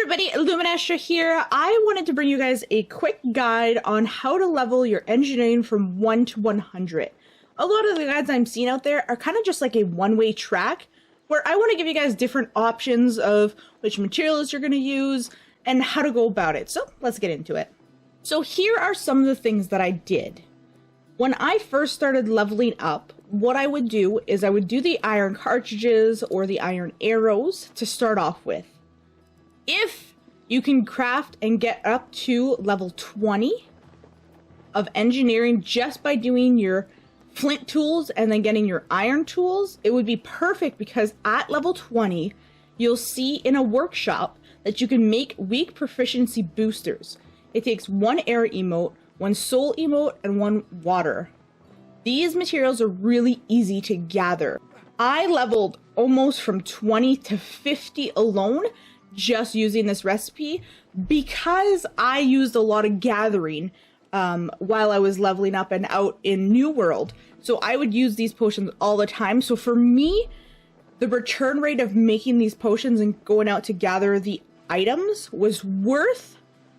everybody, Luminestra here. I wanted to bring you guys a quick guide on how to level your engineering from 1 to 100. A lot of the guides I'm seeing out there are kind of just like a one-way track where I want to give you guys different options of which materials you're going to use and how to go about it. So let's get into it. So here are some of the things that I did. When I first started leveling up, what I would do is I would do the iron cartridges or the iron arrows to start off with. If you can craft and get up to level 20 of engineering just by doing your flint tools and then getting your iron tools, it would be perfect because at level 20, you'll see in a workshop that you can make weak proficiency boosters. It takes 1 air emote, 1 soul emote, and 1 water. These materials are really easy to gather. I leveled almost from 20 to 50 alone just using this recipe because I used a lot of gathering while I was leveling up and out in New World. So I would use these potions all the time. So for me, the return rate of making these potions and going out to gather the items was worth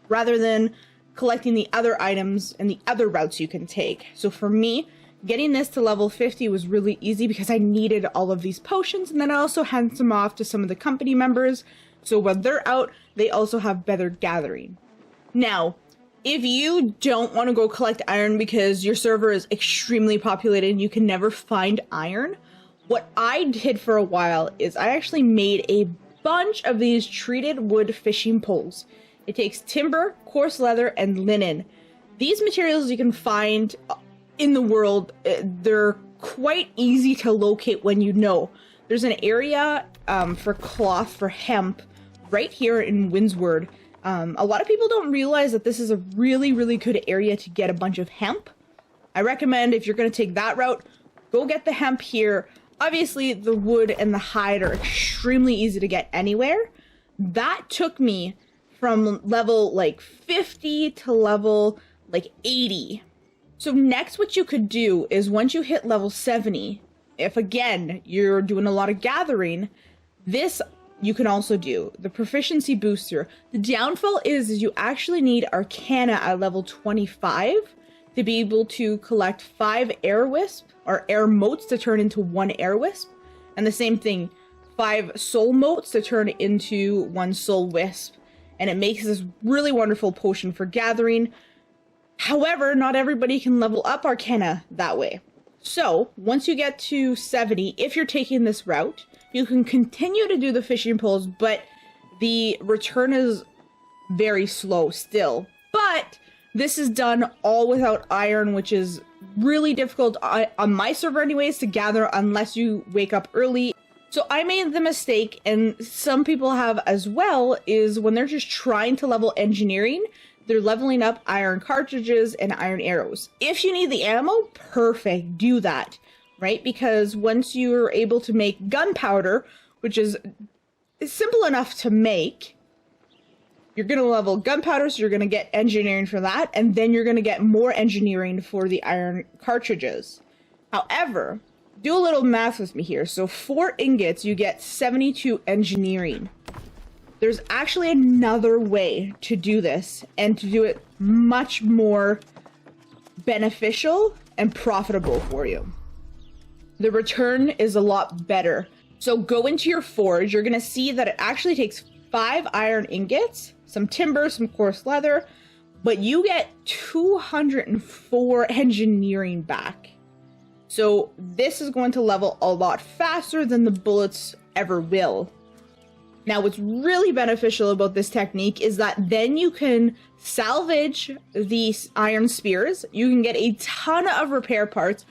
rather than collecting the other items and the other routes you can take. So for me, getting this to level 50 was really easy because I needed all of these potions, and then I also hand some off to some of the company members. So when they're out, they also have better gathering. Now, if you don't want to go collect iron because your server is extremely populated and you can never find iron, what I did for a while is I actually made a bunch of these treated wood fishing poles. It takes timber, coarse leather, and linen. These materials you can find in the world. They're quite easy to locate when you know. There's an area for cloth, for hemp, right here in Windsward. A lot of people don't realize that this is a really, really good area to get a bunch of hemp. I recommend if you're going to take that route, go get the hemp here. Obviously, the wood and the hide are extremely easy to get anywhere. That took me from level like 50 to level like 80. So next what you could do is once you hit level 70, if again, you're doing a lot of gathering, this you can also do, the proficiency booster. The downfall is you actually need Arcana at level 25 to be able to collect 5 air wisp or air motes to turn into 1 air wisp. And the same thing, 5 soul motes to turn into 1 soul wisp. And it makes this really wonderful potion for gathering. However, not everybody can level up Arcana that way. So once you get to 70, if you're taking this route, you can continue to do the fishing poles, but the return is very slow still. But this is done all without iron, which is really difficult on my server anyways to gather unless you wake up early. So I made the mistake, and some people have as well, is when they're just trying to level engineering, they're leveling up iron cartridges and iron arrows. If you need the ammo, perfect, do that. Right? Because once you're able to make gunpowder, which is simple enough to make, you're going to level gunpowder, so you're going to get engineering for that, and then you're going to get more engineering for the iron cartridges. However, do a little math with me here. So 4 ingots, you get 72 engineering. There's actually another way to do this, and to do it much more beneficial and profitable for you. The return is a lot better. So go into your forge. You're going to see that it actually takes 5 iron ingots, some timber, some coarse leather, but you get 204 engineering back. So this is going to level a lot faster than the bullets ever will. Now, what's really beneficial about this technique is that then you can salvage these iron spears. You can get a ton of repair parts,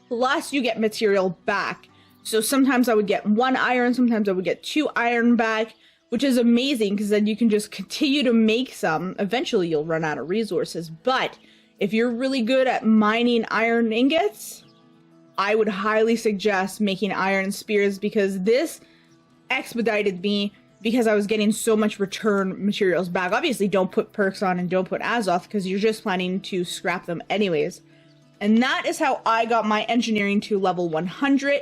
plus you get material back. So sometimes I would get 1 iron, sometimes I would get 2 iron back, which is amazing because then you can just continue to make some. Eventually you'll run out of resources. But if you're really good at mining iron ingots, I would highly suggest making iron spears because this expedited me because I was getting so much return materials back. Obviously don't put perks on and don't put Azoth because you're just planning to scrap them anyways. And that is how I got my engineering to level 100.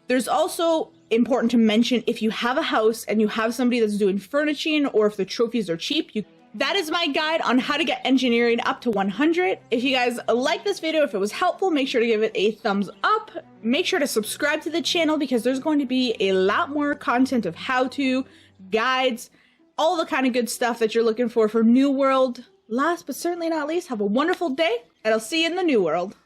There's also important to mention, if you have a house and you have somebody that's doing furnishing, or if the trophies are cheap, that is my guide on how to get engineering up to 100. If you guys like this video, if it was helpful, make sure to give it a thumbs up. Make sure to subscribe to the channel because there's going to be a lot more content of how-to, guides, all the kind of good stuff that you're looking for New World. Last but certainly not least, have a wonderful day, and I'll see you in the New World.